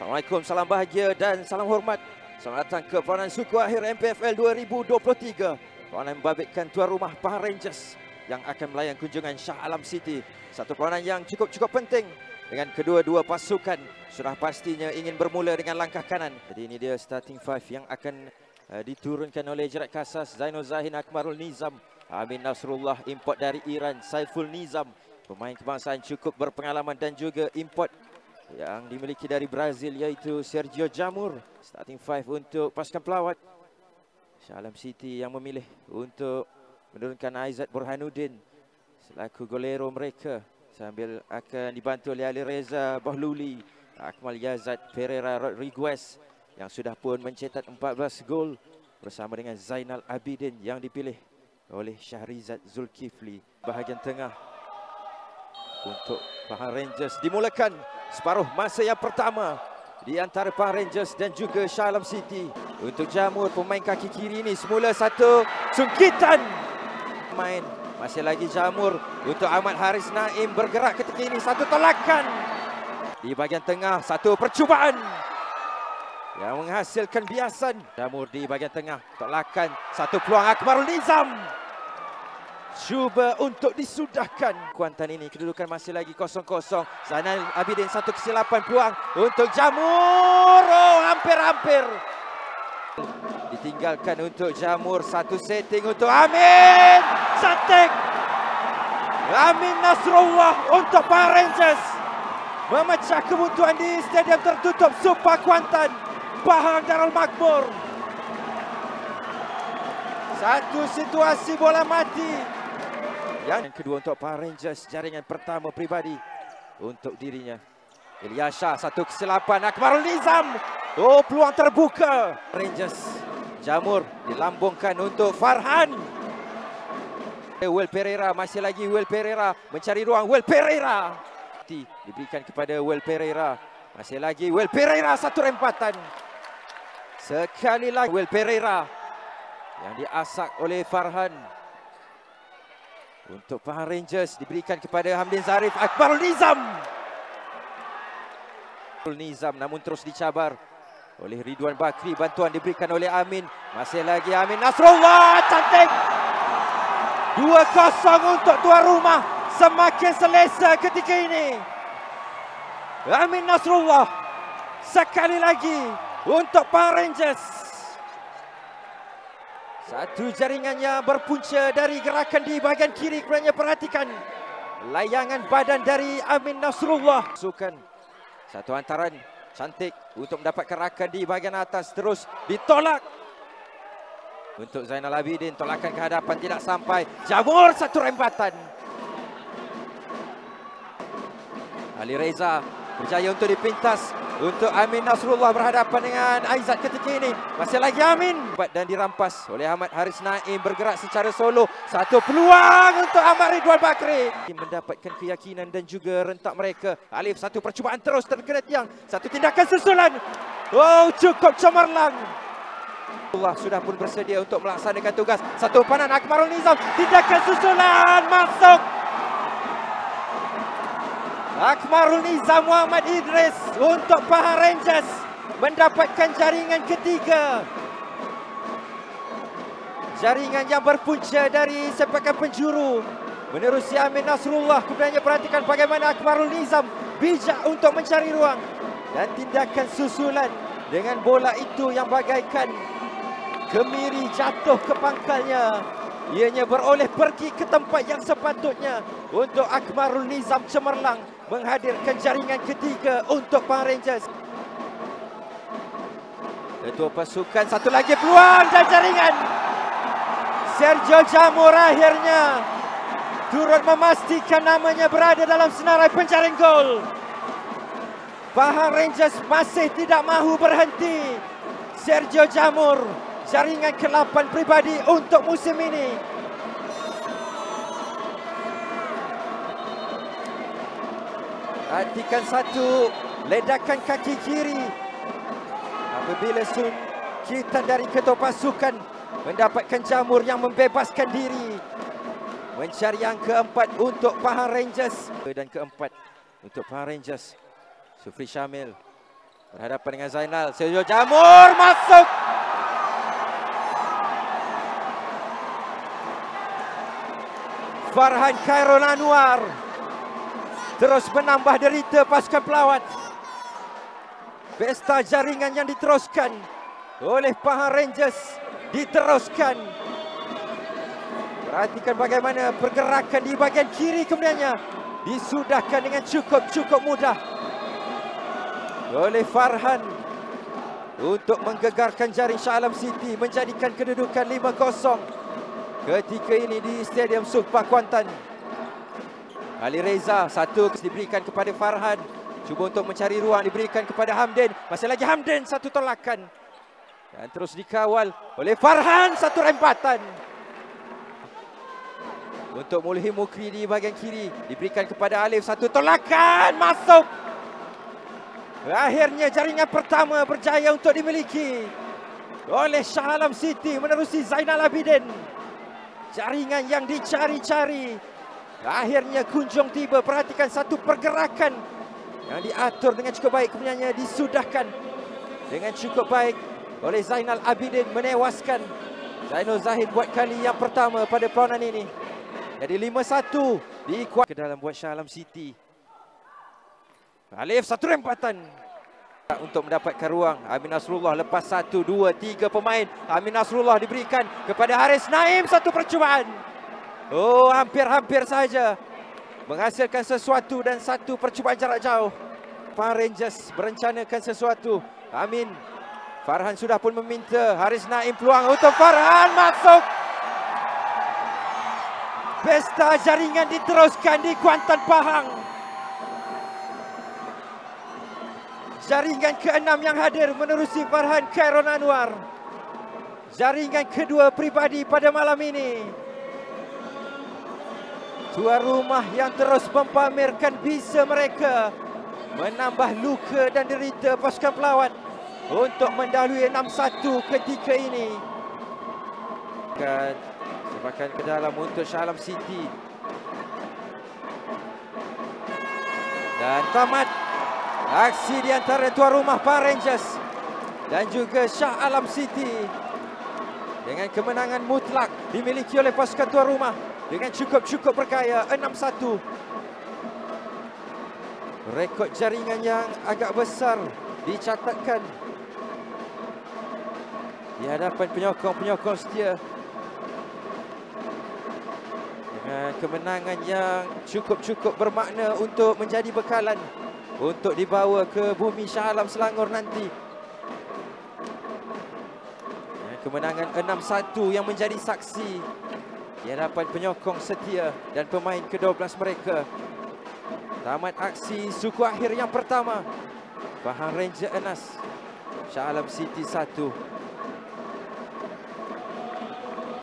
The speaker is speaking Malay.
Assalamualaikum, salam bahagia dan salam hormat. Selamat datang ke peranan suku akhir MPFL 2023. Peranan membabitkan tuan rumah Pahang Rangers yang akan melayan kunjungan Shah Alam City. Satu peranan yang cukup penting dengan kedua-dua pasukan sudah pastinya ingin bermula dengan langkah kanan. Jadi ini dia starting five yang akan diturunkan oleh Jerat Kasas, Zainul Zahin, Akmarul Nizam, Amin Nasrullah, import dari Iran, Saiful Nizam, pemain kebangsaan cukup berpengalaman, dan juga import yang dimiliki dari Brazil iaitu Sergio Jamur. Starting five untuk pasukan pelawat Shah Alam City yang memilih untuk menurunkan Aizat Burhanuddin selaku golero mereka, sambil akan dibantu oleh Ali Reza Bahluli, Akmal Yazad, Pereira Rodriguez yang sudah pun mencetak 14 gol, bersama dengan Zainal Abidin yang dipilih oleh Syahrizad Zulkifli. Bahagian tengah untuk Pahang Rangers dimulakan separuh masa yang pertama di antara Pahang Rangers dan juga Shah Alam City. Untuk Jamur, pemain kaki kiri ini semula satu sungkitan main. Masih lagi Jamur untuk Ahmad Haris Naim bergerak ketika ini, satu tolakan. Di bahagian tengah, satu percubaan yang menghasilkan biasan. Jamur di bahagian tengah, tolakan, satu peluang. Akmarul Nizam cuba untuk disudahkan. Kuantan ini kedudukan masih lagi 0-0. Zainal Abidin, satu kesilapan peluang untuk Jamur. Oh, hampir-hampir. Ditinggalkan untuk Jamur, satu setting untuk Amin. Cantik. Amin Nasrullah untuk Pahang Rangers memecah kebuntuan di stadium tertutup Supa Kuantan, Pahang Darul Makmur. Satu situasi bola mati. Yang kedua untuk Pahang Rangers, jaringan pertama pribadi untuk dirinya. Ilyasha, satu kesilapan. Akmarul Nizam, oh, peluang terbuka. Rangers, Jamur dilambungkan untuk Farhan. Will Pereira, masih lagi Will Pereira mencari ruang. Will Pereira diberikan kepada Will Pereira. Masih lagi Will Pereira, satu rempatan. Sekali lagi Will Pereira yang diasak oleh Farhan. Untuk Pahang Rangers diberikan kepada Hamdin Zarif. Akmarul Nizam. Nizam namun terus dicabar oleh Ridwan Bakri. Bantuan diberikan oleh Amin. Masih lagi Amin Nasrullah. Cantik. 2-0 untuk tuan rumah. Semakin selesa ketika ini. Amin Nasrullah sekali lagi untuk Pahang Rangers. Satu jaringan yang berpunca dari gerakan di bahagian kiri. Kerana perhatikan layangan badan dari Amin Nasrullah. Sukan satu hantaran cantik untuk mendapatkan rakan di bahagian atas. Terus ditolak untuk Zainal Abidin. Tolakan ke hadapan tidak sampai. Jamur, satu rempatan. Ali Reza berjaya untuk dipintas untuk Amin Nasrullah berhadapan dengan Aizat ketika ini. Masih lagi Amin. Dan dirampas oleh Ahmad Haris Naim, bergerak secara solo. Satu peluang untuk Ahmad Ridwan Bakri. Mendapatkan keyakinan dan juga rentak mereka. Alif, satu percubaan terus terkena tiang. Satu tindakan susulan. Oh, cukup cemerlang. Allah sudah pun bersedia untuk melaksanakan tugas. Satu panan Akmarul Nizam. Tindakan susulan masuk. Akmarul Nizam Muhammad Idris untuk Pahang Rangers mendapatkan jaringan ketiga. Jaringan yang berpunca dari sepakan penjuru menerusi Amin Nasrullah. Kemudiannya perhatikan bagaimana Akmarul Nizam bijak untuk mencari ruang. Dan tindakan susulan dengan bola itu yang bagaikan kemiri jatuh ke pangkalnya. Ianya beroleh pergi ke tempat yang sepatutnya untuk Akmarul Nizam cemerlang menghadirkan jaringan ketiga untuk Pahang Rangers. Ketua pasukan, satu lagi peluang dan jaringan. Sergio Jamur akhirnya turut memastikan namanya berada dalam senarai penjaring gol. Pahang Rangers masih tidak mahu berhenti. Sergio Jamur, jaringan ke-8 pribadi untuk musim ini. Perhatikan satu ledakan kaki kiri apabila sungkitan dari ketua pasukan mendapatkan Jamur yang membebaskan diri. Mencari yang keempat untuk Pahang Rangers. Dan keempat untuk Pahang Rangers, Sufri Syamil. Berhadapan dengan Zainal. Sergio Jamur masuk. Farhan Khairul Anwar terus menambah derita pasukan pelawat. Pesta jaringan yang diteruskan oleh Pahang Rangers diteruskan. Perhatikan bagaimana pergerakan di bahagian kiri kemudiannya disudahkan dengan cukup mudah oleh Farhan untuk menggegarkan jaring Shah Alam City, menjadikan kedudukan 5-0 ketika ini di Stadium Sukhpa Kuantan. Ali Reza, satu diberikan kepada Farhan, cuba untuk mencari ruang, diberikan kepada Hamdin, masih lagi Hamdin, satu tolakan dan terus dikawal oleh Farhan, satu rempatan untuk Mulhim Mukri di bahagian kiri, diberikan kepada Alif, satu tolakan masuk. Akhirnya jaringan pertama berjaya untuk dimiliki oleh Shah Alam City menerusi Zainal Abidin. Jaringan yang dicari-cari akhirnya kunjung tiba. Perhatikan satu pergerakan yang diatur dengan cukup baik, kemudiannya disudahkan dengan cukup baik oleh Zainal Abidin, menewaskan Zainul Zahid buat kali yang pertama pada perlawanan ini. Jadi 5-1 dikuat ke dalam buat Shah Alam City. Alif, satu rempatan untuk mendapatkan ruang. Amin Nasrullah lepas 1, 2, 3 pemain. Amin Nasrullah diberikan kepada Haris Naim, satu percubaan. Oh, hampir-hampir saja menghasilkan sesuatu dan satu percubaan jarak jauh. Pahang Rangers berencanakan sesuatu. Amin, Farhan sudah pun meminta. Haris Naim, peluang untuk Farhan, masuk. Pesta jaringan diteruskan di Kuantan, Pahang. Jaringan ke-6 yang hadir menerusi Farhan Khairul Anwar. Jaringan kedua pribadi pada malam ini. Tuan rumah yang terus mempamerkan bisa mereka menambah luka dan derita pasukan pelawat untuk mendahului 6-1 ketika ini. Sepakan ke dalam untuk Shah Alam City. Dan tamat aksi di antara tuan rumah Pahang Rangers dan juga Shah Alam City dengan kemenangan mutlak dimiliki oleh pasukan tuan rumah dengan cukup berkaya 6-1. Rekod jaringan yang agak besar dicatatkan di hadapan penyokong-penyokong setia dengan kemenangan yang cukup bermakna untuk menjadi bekalan untuk dibawa ke bumi Shah Alam Selangor nanti. Kemenangan 6-1 yang menjadi saksi di hadapan penyokong setia dan pemain ke-12 mereka. Tamat aksi suku akhir yang pertama. Pahang Ranger Enas, Shah Alam City 1.